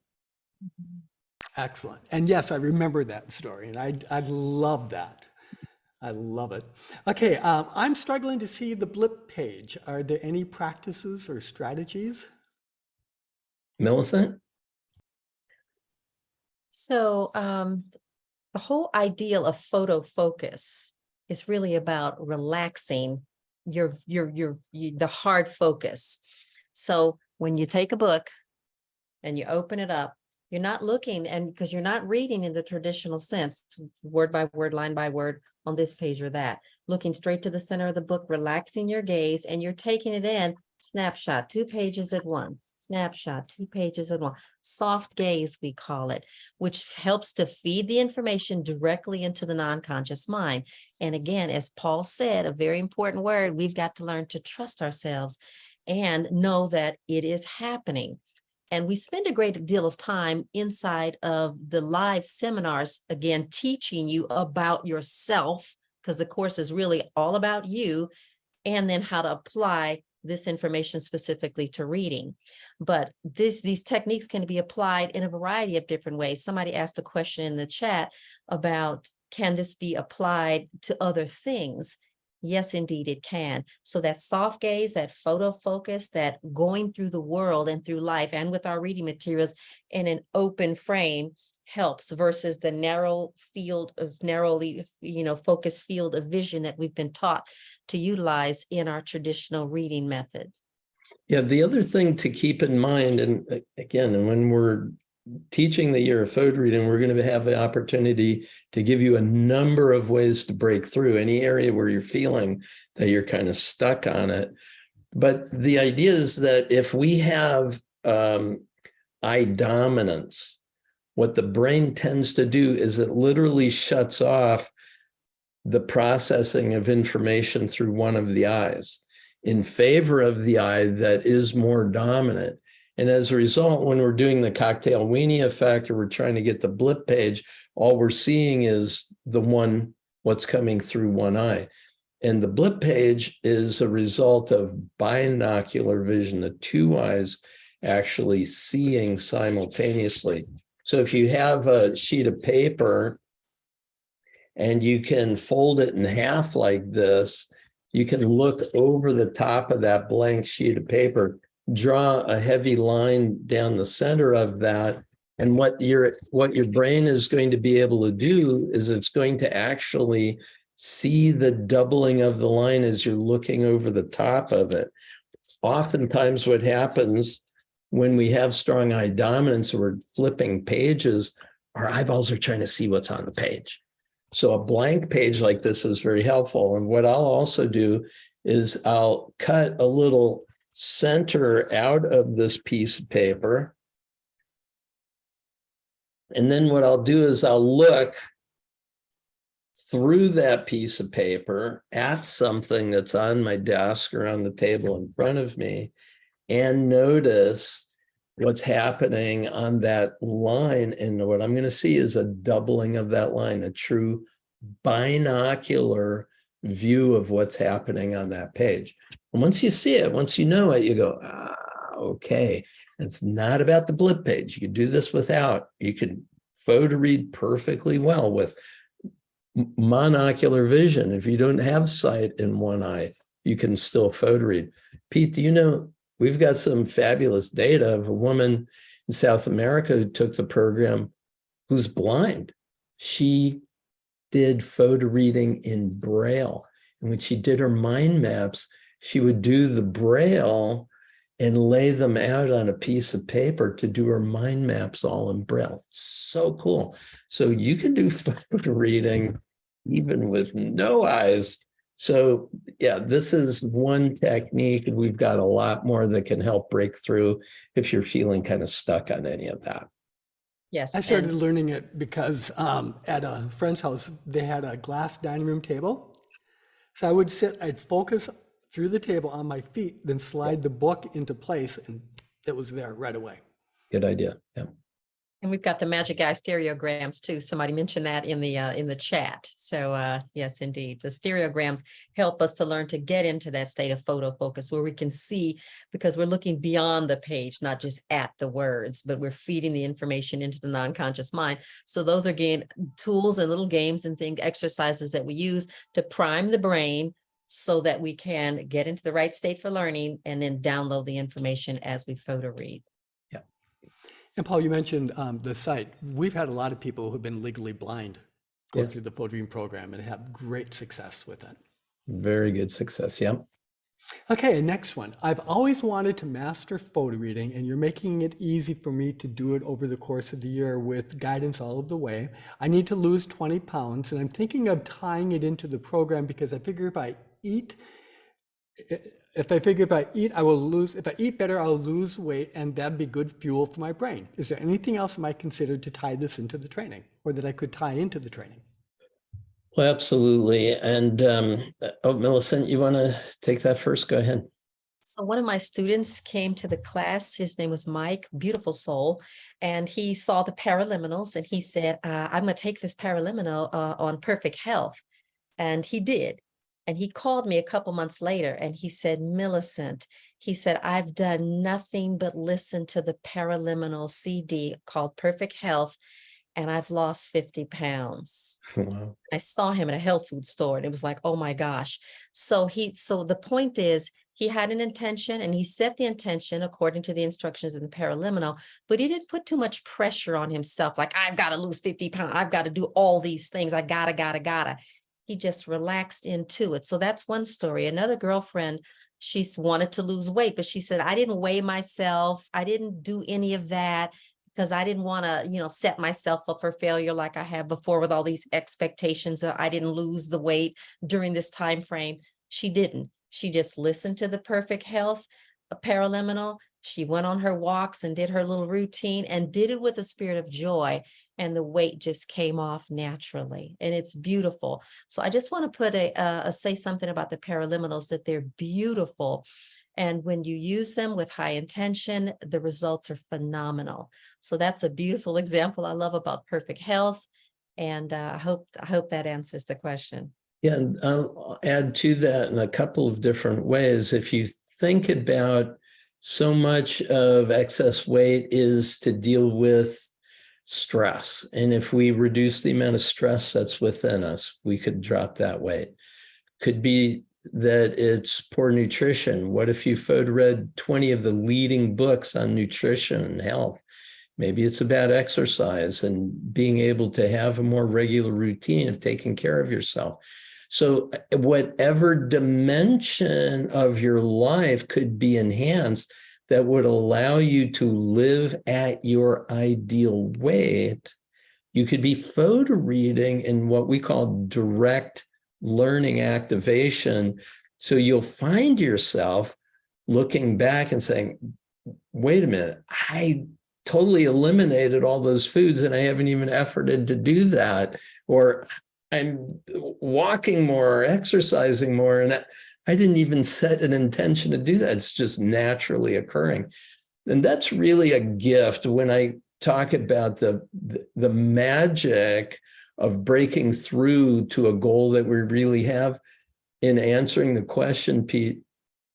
Excellent. And yes, I remember that story, and I love that. I love it. Okay, I'm struggling to see the blip page. Are there any practices or strategies? Millicent? So the whole ideal of photo focus is really about relaxing the hard focus. So when you take a book and you open it up, you're not looking, and because you're not reading in the traditional sense, word by word, line by word, on this page or that, looking straight to the center of the book, relaxing your gaze, and you're taking it in, snapshot, 2 pages at once, snapshot, 2 pages at once, soft gaze, we call it, which helps to feed the information directly into the non-conscious mind. And again, as Paul said, a very important word, we've got to learn to trust ourselves and know that it is happening. And we spend a great deal of time inside of the live seminars, again, teaching you about yourself, because the course is really all about you, and then how to apply this information specifically to reading. But these techniques can be applied in a variety of different ways. Somebody asked a question in the chat about, can this be applied to other things? Yes, indeed, it can. So that soft gaze, that photo focus, that going through the world and through life and with our reading materials in an open frame helps versus the narrowly focused field of vision that we've been taught to utilize in our traditional reading method. Yeah, the other thing to keep in mind, and again, when we're teaching the year of photo reading, we're going to have the opportunity to give you a number of ways to break through any area where you're feeling that you're kind of stuck on it. But the idea is that if we have eye dominance, what the brain tends to do is it literally shuts off the processing of information through one of the eyes in favor of the eye that is more dominant. And as a result, when we're doing the cocktail weenie effect, or we're trying to get the blip page, all we're seeing is what's coming through one eye. And the blip page is a result of binocular vision, the 2 eyes actually seeing simultaneously. So if you have a sheet of paper and you can fold it in half like this, you can look over the top of that blank sheet of paper, draw a heavy line down the center of that. And what your brain is going to be able to do is it's going to actually see the doubling of the line as you're looking over the top of it. Oftentimes what happens when we have strong eye dominance or we're flipping pages, our eyeballs are trying to see what's on the page. So a blank page like this is very helpful. And what I'll also do is I'll cut a little center out of this piece of paper. And then what I'll do is I'll look through that piece of paper at something that's on my desk or on the table in front of me and notice what's happening on that line. And what I'm going to see is a doubling of that line, a true binocular view of what's happening on that page. And once you see it, once you know it, you go, okay, it's not about the blip page. You can do this without. You can photo read perfectly well with monocular vision. If you don't have sight in one eye, you can still photo read. Pete, do you know, we've got some fabulous data of a woman in South America who took the program who's blind. She did photo reading in Braille. And when she did her mind maps, she would do the Braille and lay them out on a piece of paper to do her mind maps all in Braille. So cool. So you can do photo reading even with no eyes. So yeah, this is one technique, and we've got a lot more that can help break through if you're feeling kind of stuck on any of that. Yes. I started learning it because at a friend's house, they had a glass dining room table. So I would sit, I'd focus through the table on my feet, then slide the book into place, and it was there right away. Good idea. Yeah. And we've got the Magic Eye stereograms too. Somebody mentioned that in the chat. So yes, indeed, the stereograms help us to learn to get into that state of photo focus where we can see, because we're looking beyond the page, not just at the words, but we're feeding the information into the non-conscious mind. So those are, again, tools and little games and exercises that we use to prime the brain so that we can get into the right state for learning and then download the information as we photo read. And Paul, you mentioned the site. We've had a lot of people who've been legally blind go Yes. through the photo reading program and have great success with it. Very good success. Yep. Okay, next one. I've always wanted to master photo reading, and you're making it easy for me to do it over the course of the year with guidance all of the way. I need to lose 20 pounds, and I'm thinking of tying it into the program because I figure if I eat, I will lose, if I eat better, I'll lose weight, and that'd be good fuel for my brain. Is there anything else I might consider to tie this into the training, or that I could tie into the training? Well, absolutely. And Millicent, you want to take that first? Go ahead. So one of my students came to the class. His name was Mike, beautiful soul. And he saw the paraliminals and he said, I'm going to take this paraliminal on perfect health. And he did. And he called me a couple months later and he said, Millicent, he said, I've done nothing but listen to the paraliminal CD called Perfect Health, and I've lost 50 pounds. Wow. I saw him at a health food store and it was like, oh my gosh. So the point is, he had an intention and he set the intention according to the instructions in the paraliminal, but he didn't put too much pressure on himself. Like, I've got to lose 50 pounds. I've got to do all these things. I gotta. He just relaxed into it. So that's one story. Another girlfriend, she wanted to lose weight, but she said, I didn't weigh myself. I didn't do any of that because I didn't want to, set myself up for failure like I have before with all these expectations. I didn't lose the weight during this time frame. She didn't. She just listened to the Perfect Health paraliminal. She went on her walks and did her little routine and did it with a spirit of joy. And the weight just came off naturally. And it's beautiful. So I just want to say something about the paraliminals, that they're beautiful. And when you use them with high intention, the results are phenomenal. So that's a beautiful example I love about Perfect Health. And I hope that answers the question. Yeah, and I'll add to that in a couple of different ways. If you think about, so much of excess weight is to deal with stress. And if we reduce the amount of stress that's within us, we could drop that weight. Could be that it's poor nutrition. What if you read 20 of the leading books on nutrition and health? Maybe it's about exercise and being able to have a more regular routine of taking care of yourself. So whatever dimension of your life could be enhanced that would allow you to live at your ideal weight, you could be photo reading in what we call direct learning activation. So you'll find yourself looking back and saying, wait a minute, I totally eliminated all those foods and I haven't even efforted to do that. Or I'm walking more, or exercising more, and I didn't even set an intention to do that. It's just naturally occurring. And that's really a gift when I talk about the magic of breaking through to a goal that we really have. In answering the question, Pete,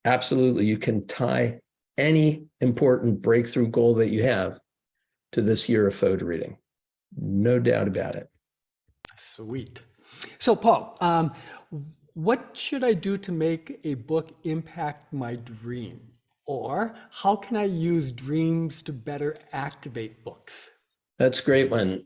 absolutely, you can tie any important breakthrough goal that you have to this year of photo reading. No doubt about it. Sweet. So Paul, what should I do to make a book impact my dream? Or how can I use dreams to better activate books? That's a great one.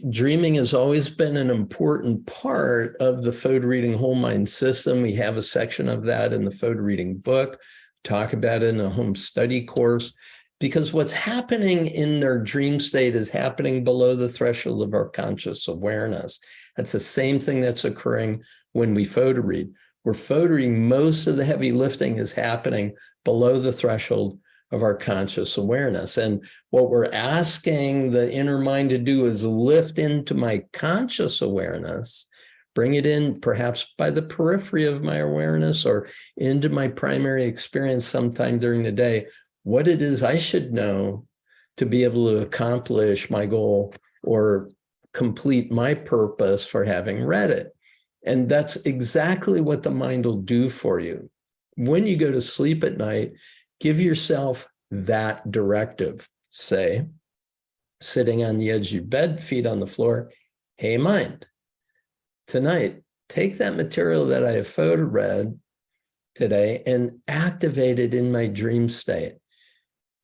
Dreaming has always been an important part of the PhotoReading Whole Mind System. We have a section of that in the PhotoReading book, talk about it in a home study course, because what's happening in their dream state is happening below the threshold of our conscious awareness. That's the same thing that's occurring when we photo read. We're photo reading, most of the heavy lifting is happening below the threshold of our conscious awareness. And what we're asking the inner mind to do is lift into my conscious awareness, bring it in perhaps by the periphery of my awareness or into my primary experience sometime during the day, what it is I should know to be able to accomplish my goal or complete my purpose for having read it. And that's exactly what the mind will do for you. When you go to sleep at night, give yourself that directive. Say, sitting on the edge of your bed, feet on the floor, hey, mind, tonight, take that material that I have photo read today and activate it in my dream state.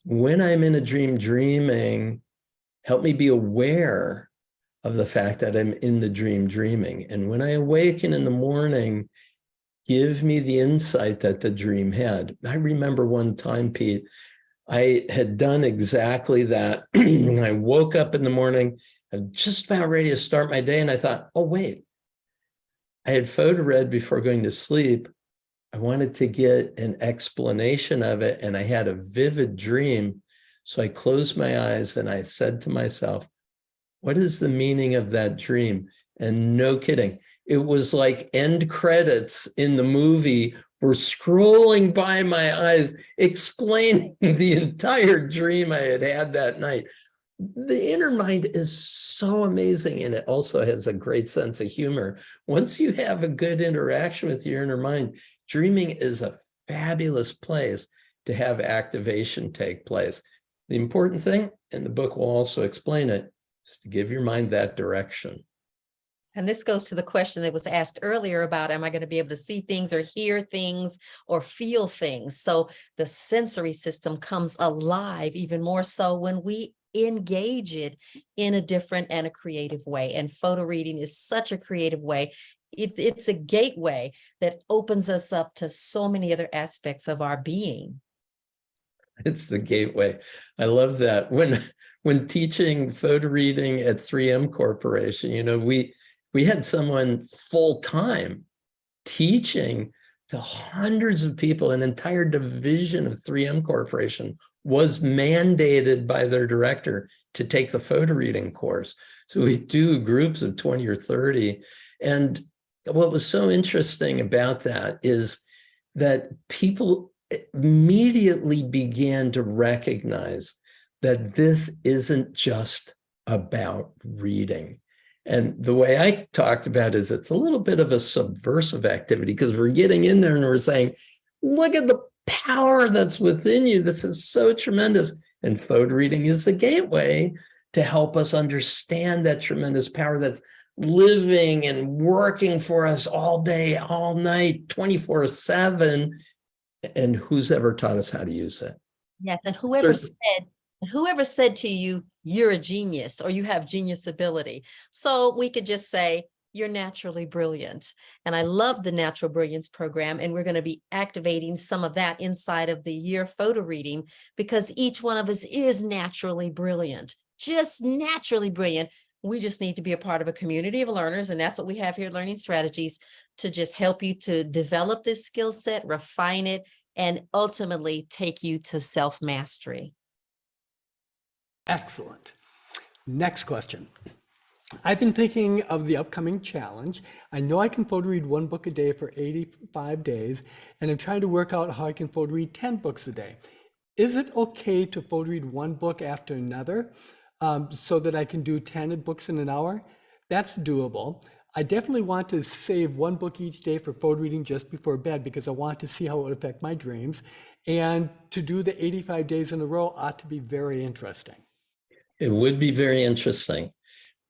When I'm in a dream dreaming, help me be aware of the fact that I'm in the dream dreaming. And when I awaken in the morning, give me the insight that the dream had. I remember one time, Pete, I had done exactly that. I woke up in the morning, I'm just about ready to start my day. And I thought, oh, wait, I had photo read before going to sleep. I wanted to get an explanation of it. And I had a vivid dream. So I closed my eyes and I said to myself, what is the meaning of that dream? And no kidding, it was like end credits in the movie were scrolling by my eyes, explaining the entire dream I had had that night. The inner mind is so amazing, and it also has a great sense of humor. Once you have a good interaction with your inner mind, dreaming is a fabulous place to have activation take place. The important thing, and the book will also explain it, is to give your mind that direction. And this goes to the question that was asked earlier about, am I going to be able to see things or hear things or feel things? So the sensory system comes alive even more so when we engage it in a different and a creative way. And photo reading is such a creative way. It's a gateway that opens us up to so many other aspects of our being. It's the gateway. I love that. When teaching photo reading at 3M Corporation, you know, we had someone full-time teaching to hundreds of people. An entire division of 3M Corporation was mandated by their director to take the photo reading course. So we do groups of 20 or 30. And what was so interesting about that is that people immediately began to recognize that this isn't just about reading. And the way I talked about it is it's a little bit of a subversive activity, because we're getting in there and we're saying, look at the power that's within you. This is so tremendous. And photo reading is the gateway to help us understand that tremendous power that's living and working for us all day, all night, 24/7. And who's ever taught us how to use it? Yes, and whoever said to you, you're a genius or you have genius ability. So we could just say, you're naturally brilliant. And I love the Natural Brilliance program. And we're going to be activating some of that inside of the year photo reading, because each one of us is naturally brilliant, just naturally brilliant. We just need to be a part of a community of learners. And that's what we have here at Learning Strategies, to just help you to develop this skill set, refine it, and ultimately take you to self-mastery. Excellent. Next question. I've been thinking of the upcoming challenge. I know I can photo read one book a day for 85 days, and I'm trying to work out how I can photo read 10 books a day. Is it okay to photo read one book after another so that I can do 10 books in an hour? That's doable. I definitely want to save one book each day for photo reading just before bed, because I want to see how it would affect my dreams. And to do the 85 days in a row ought to be very interesting. It would be very interesting.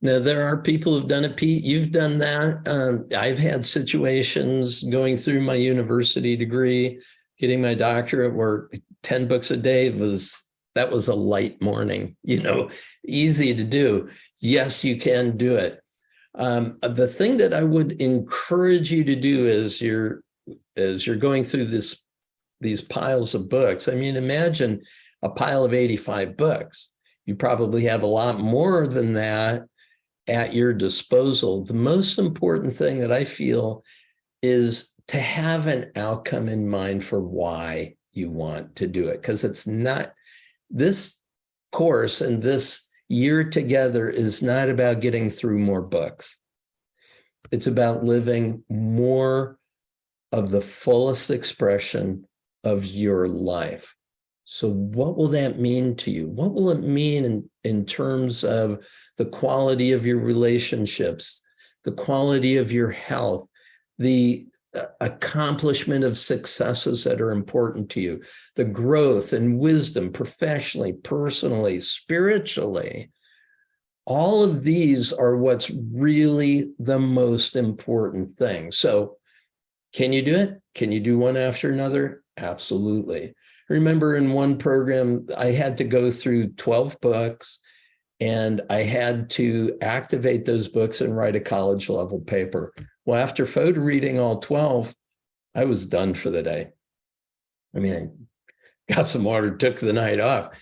Now, there are people who've done it, Pete. You've done that. I've had situations going through my university degree, getting my doctorate, where 10 books a day was a light morning, easy to do. Yes, you can do it. The thing that I would encourage you to do as you're going through these piles of books, I mean, imagine a pile of 85 books. You probably have a lot more than that at your disposal. The most important thing that I feel is to have an outcome in mind for why you want to do it, because it's not, this course and this year together is not about getting through more books. It's about living more of the fullest expression of your life. So what will that mean to you? What will it mean in terms of the quality of your relationships, the quality of your health, the accomplishment of successes that are important to you, the growth and wisdom professionally, personally, spiritually? All of these are what's really the most important thing. So can you do it? Can you do one after another? Absolutely. Remember, in one program, I had to go through 12 books, and I had to activate those books and write a college level paper. Well, after photo reading all 12, I was done for the day. I mean, I got some water, took the night off.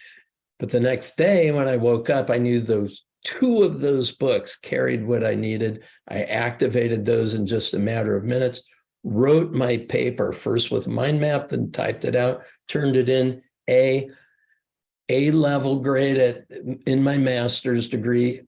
But the next day when I woke up, I knew those 2 of those books carried what I needed. I activated those in just a matter of minutes, wrote my paper first with a mind map, then typed it out, turned it in, A level grade in my master's degree.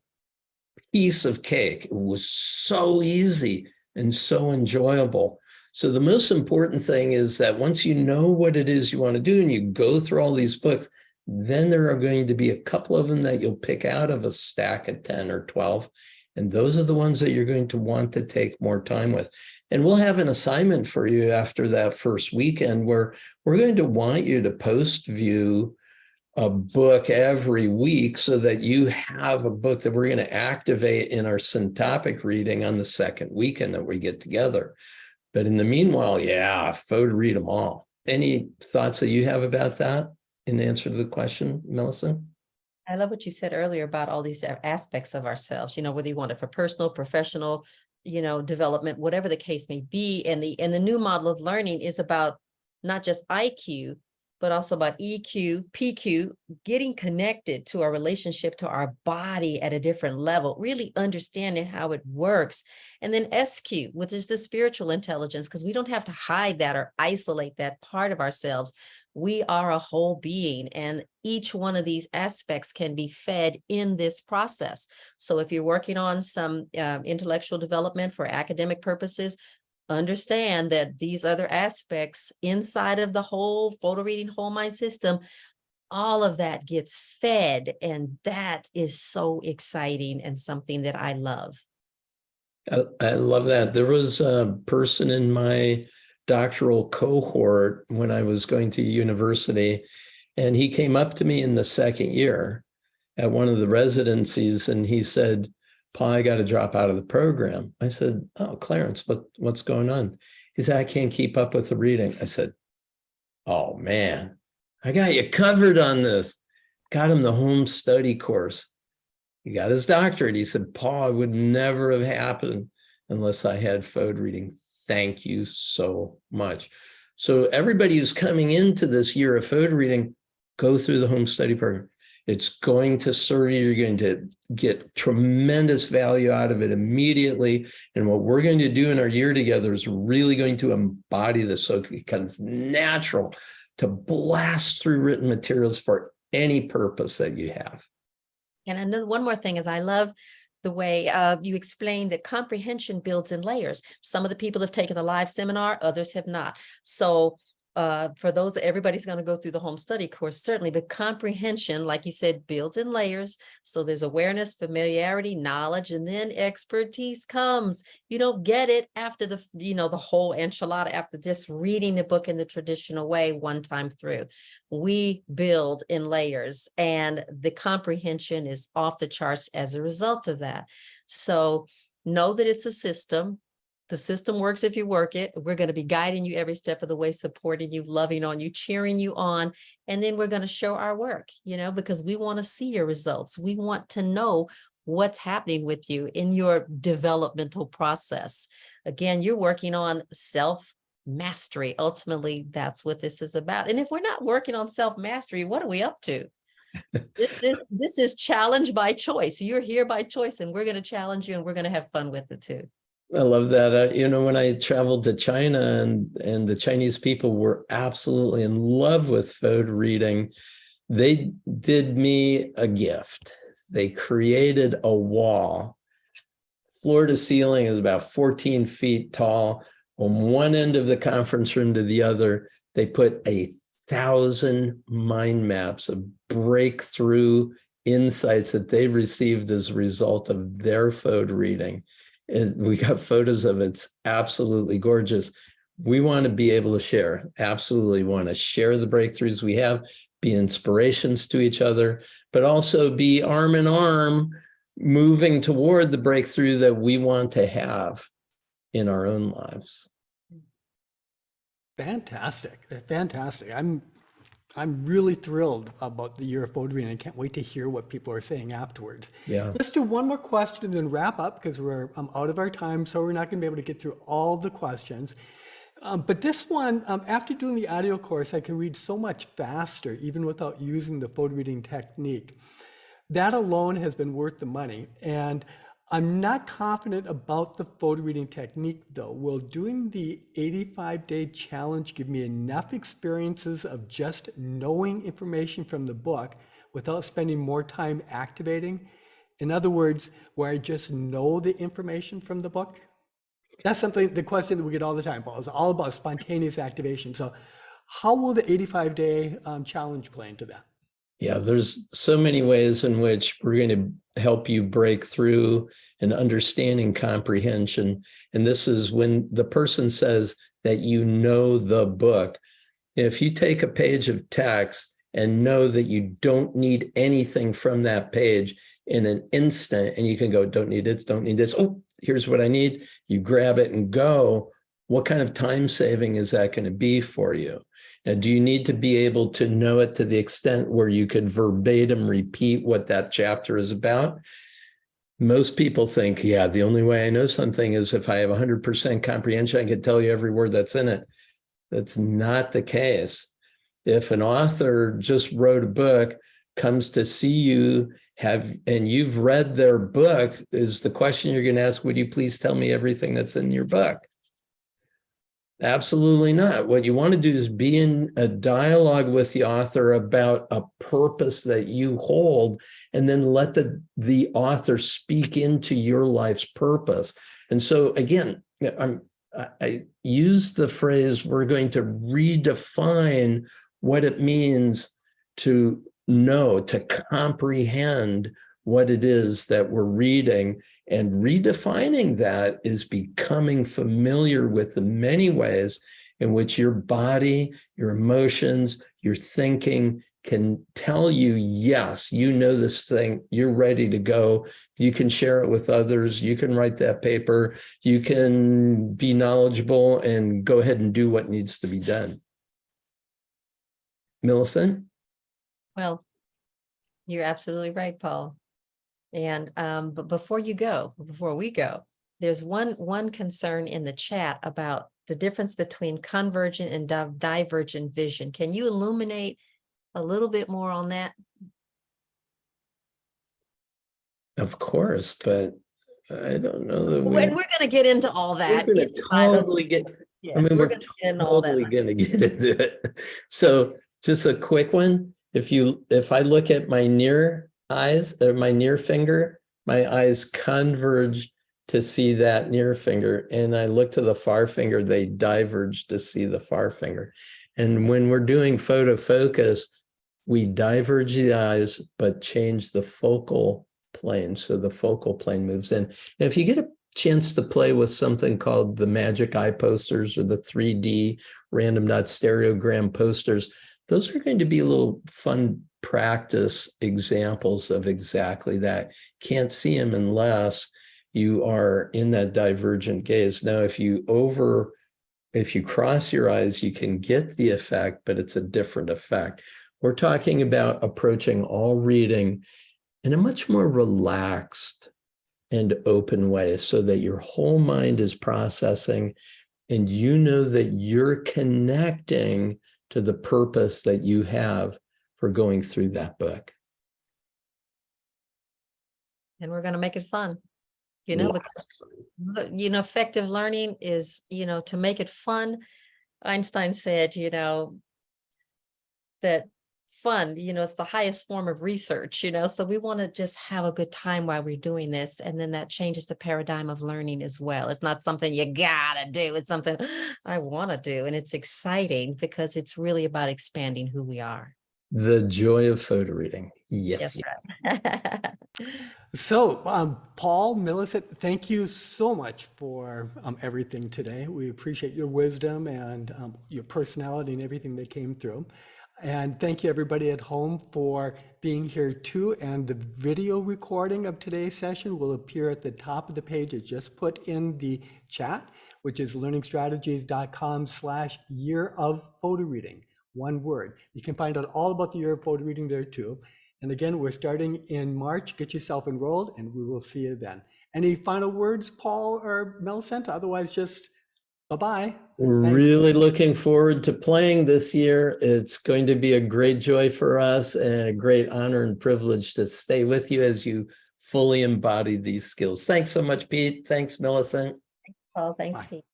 Piece of cake. It was so easy and so enjoyable. So the most important thing is that once you know what it is you want to do and you go through all these books, then there are going to be a couple of them that you'll pick out of a stack of 10 or 12. And those are the ones that you're going to want to take more time with. And we'll have an assignment for you after that first weekend where we're going to want you to post view a book every week so that you have a book that we're going to activate in our syntopic reading on the second weekend that we get together. But in the meanwhile, yeah, photo read them all. Any thoughts that you have about that in answer to the question, Millicent? I love what you said earlier about all these aspects of ourselves, whether you want it for personal, professional, development, whatever the case may be. And the new model of learning is about not just IQ, but also about EQ, PQ, getting connected to our relationship to our body at a different level, really understanding how it works. And then SQ, which is the spiritual intelligence, because we don't have to hide that or isolate that part of ourselves. We are a whole being, and each one of these aspects can be fed in this process. So if you're working on some intellectual development for academic purposes, understand that these other aspects inside of the whole photo reading whole mind system, all of that gets fed. And that is so exciting and something that I love. I love that. There was a person in my doctoral cohort when I was going to university, and he came up to me in the second year at one of the residencies, and he said, "Paul, I got to drop out of the program." I said, "Oh, Clarence, what's going on?" He said, "I can't keep up with the reading." I said, "Oh man, I got you covered on this." Got him the home study course. He got his doctorate. He said, "Paul, it would never have happened unless I had photo reading. Thank you so much." So everybody who's coming into this year of photo reading, go through the home study program. It's going to serve you. You're going to get tremendous value out of it immediately. And what we're going to do in our year together is really going to embody this so it becomes natural to blast through written materials for any purpose that you have. And another one more thing is I love the way you explain that comprehension builds in layers. Some of the people have taken the live seminar, others have not. So for those, everybody's going to go through the home study course, certainly, but comprehension, like you said, builds in layers. So there's awareness, familiarity, knowledge, and then expertise comes. You don't get it after the whole enchilada, after just reading the book in the traditional way one time through. We build in layers, and the comprehension is off the charts as a result of that. So know that it's a system. The system works if you work it. We're going to be guiding you every step of the way, supporting you, loving on you, cheering you on. And then we're going to show our work, because we want to see your results. We want to know what's happening with you in your developmental process. Again, you're working on self-mastery. Ultimately, that's what this is about. And if we're not working on self-mastery, what are we up to? This is challenge by choice. You're here by choice, and we're going to challenge you, and we're going to have fun with it too. I love that. When I traveled to China and the Chinese people were absolutely in love with photo reading, they did me a gift. They created a wall. Floor to ceiling is about 14 feet tall. On one end of the conference room to the other, they put a 1,000 mind maps of breakthrough insights that they received as a result of their photo reading. And we got photos of it. It's absolutely gorgeous. We want to be able to share, absolutely want to share the breakthroughs we have, be inspirations to each other, but also be arm in arm moving toward the breakthrough that we want to have in our own lives. Fantastic, fantastic. I'm really thrilled about the year of photo reading. I can't wait to hear what people are saying afterwards. Yeah. Let's do one more question and then wrap up because we're out of our time, so we're not going to be able to get through all the questions. But this one, after doing the audio course, I can read so much faster, even without using the photo reading technique. That alone has been worth the money. And I'm not confident about the photo reading technique, though. Will doing the 85-day challenge give me enough experiences of just knowing information from the book without spending more time activating? In other words, where I just know the information from the book? That's something, the question that we get all the time, Paul, is all about spontaneous activation. So how will the 85-day challenge play into that? Yeah, there's so many ways in which we're going to help you break through an understanding comprehension. And this is when the person says that you know the book. If you take a page of text and know that you don't need anything from that page in an instant, and you can go, don't need it, don't need this. Oh, here's what I need. You grab it and go. What kind of time saving is that going to be for you? Now, do you need to be able to know it to the extent where you could verbatim repeat what that chapter is about? Most people think, yeah, the only way I know something is if I have 100% comprehension, I can tell you every word that's in it. That's not the case. If an author just wrote a book, comes to see you, and you've read their book, is the question you're going to ask, would you please tell me everything that's in your book? Absolutely not. What you want to do is be in a dialogue with the author about a purpose that you hold, and then let the author speak into your life's purpose. And so again, I use the phrase, we're going to redefine what it means to know, to comprehend what it is that we're reading. And redefining that is becoming familiar with the many ways in which your body, your emotions, your thinking can tell you, yes, you know this thing, you're ready to go. You can share it with others. You can write that paper. You can be knowledgeable and go ahead and do what needs to be done. Millicent? Well, you're absolutely right, Paul. And but before we go, there's one concern in the chat about the difference between convergent and divergent vision. Can you illuminate a little bit more on that? Of course, but I don't know that We're going to get into all that. We're going to totally get. Yes, I mean, we're we're going to get into all that. totally going to get into it. So, just a quick one. If I look at my near eyes or my near finger, my eyes converge to see that near finger, and I look to the far finger, they diverge to see the far finger. And when we're doing photo focus, we diverge the eyes but change the focal plane, so the focal plane moves in. And if you get a chance to play with something called the magic eye posters or the 3D random dot stereogram posters, those are going to be a little fun practice examples of exactly that. Can't see them unless you are in that divergent gaze. Now, if you cross your eyes, you can get the effect, but it's a different effect. We're talking about approaching all reading in a much more relaxed and open way so that your whole mind is processing and you know that you're connecting to the purpose that you have for going through that book. And we're going to make it fun, because, effective learning is, to make it fun. Einstein said, that fun. It's the highest form of research, so we want to just have a good time while we're doing this. And then that changes the paradigm of learning as well. It's not something you gotta do. It's something I want to do. And it's exciting because it's really about expanding who we are. The joy of photo reading. Yes, Yes, yes. Brad. So, Paul, Millicent, thank you so much for everything today. We appreciate your wisdom and your personality and everything that came through. And thank you everybody at home for being here too. And the video recording of today's session will appear at the top of the page. It's just put in the chat, which is learningstrategies.com/year of photo reading. One word. You can find out all about the year of photo reading there too. And again, we're starting in March. Get yourself enrolled and we will see you then. Any final words, Paul or Millicent? Otherwise, just bye-bye. We're Thanks. really looking forward to playing this year. It's going to be a great joy for us and a great honor and privilege to stay with you as you fully embody these skills. Thanks so much, Pete. Thanks, Millicent. Well, thanks, Bye. Pete.